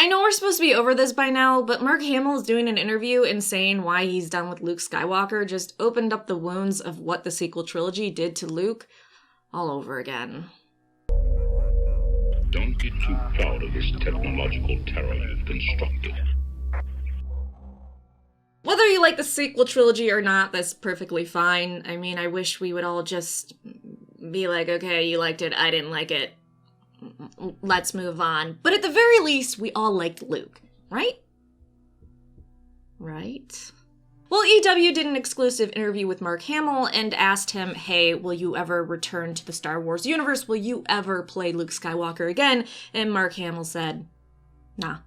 I know we're supposed to be over this by now, but Mark Hamill is doing an interview and saying why he's done with Luke Skywalker just opened up the wounds of what the sequel trilogy did to Luke all over again. Don't get too proud of this technological terror you've constructed. Whether you like the sequel trilogy or not, that's perfectly fine. I mean, I wish we would all just be like, okay, you liked it, I didn't like it. Let's move on. But at the very least, we all liked Luke, right? Right? Well, EW did an exclusive interview with Mark Hamill and asked him, hey, will you ever return to the Star Wars universe? Will you ever play Luke Skywalker again? And Mark Hamill said, nah.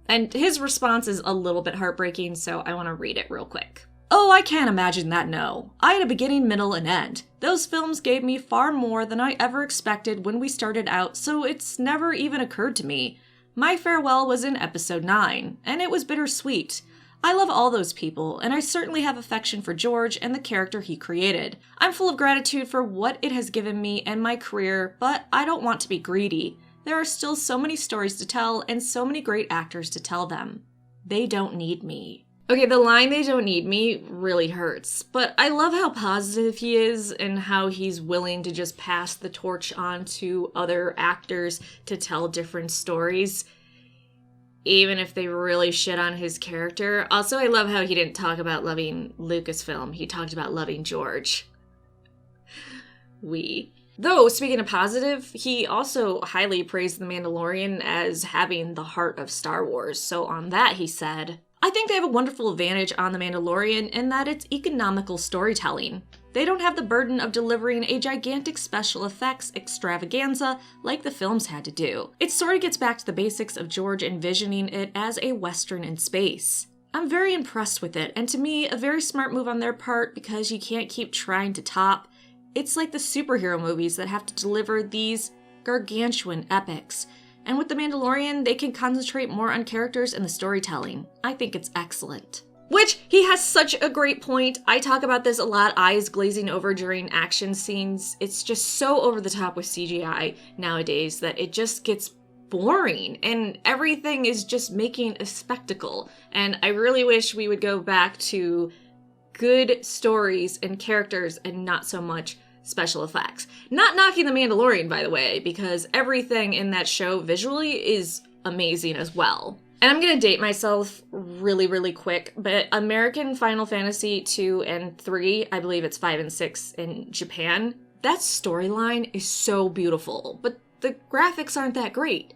And his response is a little bit heartbreaking, so I want to read it real quick. Oh, I can't imagine that, no. I had a beginning, middle, and end. Those films gave me far more than I ever expected when we started out, so it's never even occurred to me. My farewell was in episode 9, and it was bittersweet. I love all those people, and I certainly have affection for George and the character he created. I'm full of gratitude for what it has given me and my career, but I don't want to be greedy. There are still so many stories to tell and so many great actors to tell them. They don't need me. Okay, the line, they don't need me, really hurts, but I love how positive he is and how he's willing to just pass the torch on to other actors to tell different stories, even if they really shit on his character. Also, I love how he didn't talk about loving Lucasfilm, he talked about loving George. Though, speaking of positive, he also highly praised The Mandalorian as having the heart of Star Wars, so on that he said, I think they have a wonderful advantage on The Mandalorian in that it's economical storytelling. They don't have the burden of delivering a gigantic special effects extravaganza like the films had to do. It sort of gets back to the basics of George envisioning it as a Western in space. I'm very impressed with it, and to me, a very smart move on their part because you can't keep trying to top. It's like the superhero movies that have to deliver these gargantuan epics. And with The Mandalorian, they can concentrate more on characters and the storytelling. I think it's excellent. Which, he has such a great point. I talk about this a lot, eyes glazing over during action scenes. It's just so over the top with CGI nowadays that it just gets boring and everything is just making a spectacle. And I really wish we would go back to good stories and characters and not so much special effects. Not knocking The Mandalorian, by the way, because everything in that show visually is amazing as well. And I'm gonna date myself really, really quick, but American Final Fantasy 2 and 3, I believe it's 5 and 6 in Japan, that storyline is so beautiful, but the graphics aren't that great.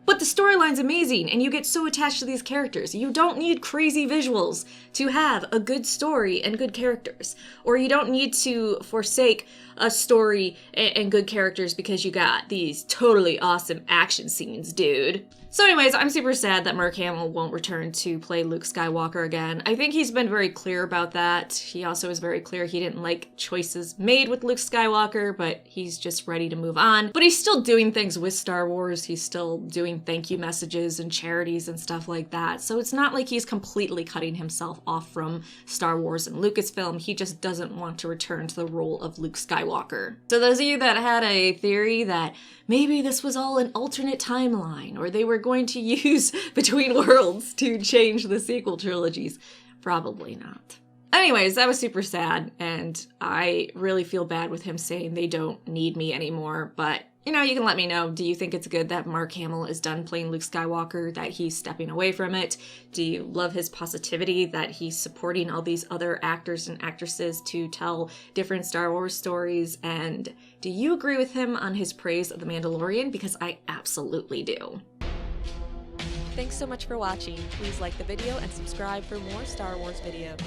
But the storyline's amazing, and you get so attached to these characters. You don't need crazy visuals to have a good story and good characters. Or you don't need to forsake a story and good characters because you got these totally awesome action scenes, dude. So anyways, I'm super sad that Mark Hamill won't return to play Luke Skywalker again. I think he's been very clear about that. He also was very clear he didn't like choices made with Luke Skywalker, but he's just ready to move on. But he's still doing things with Star Wars. He's still doing thank you messages and charities and stuff like that. So it's not like he's completely cutting himself off from Star Wars and Lucasfilm. He just doesn't want to return to the role of Luke Skywalker. So those of you that had a theory that maybe this was all an alternate timeline, or they were going to use Between Worlds to change the sequel trilogies. Probably not. Anyways, that was super sad, and I really feel bad with him saying they don't need me anymore, but you know, you can let me know. Do you think it's good that Mark Hamill is done playing Luke Skywalker, that he's stepping away from it? Do you love his positivity, that he's supporting all these other actors and actresses to tell different Star Wars stories? And do you agree with him on his praise of The Mandalorian? Because I absolutely do. Thanks so much for watching. Please like the video and subscribe for more Star Wars videos.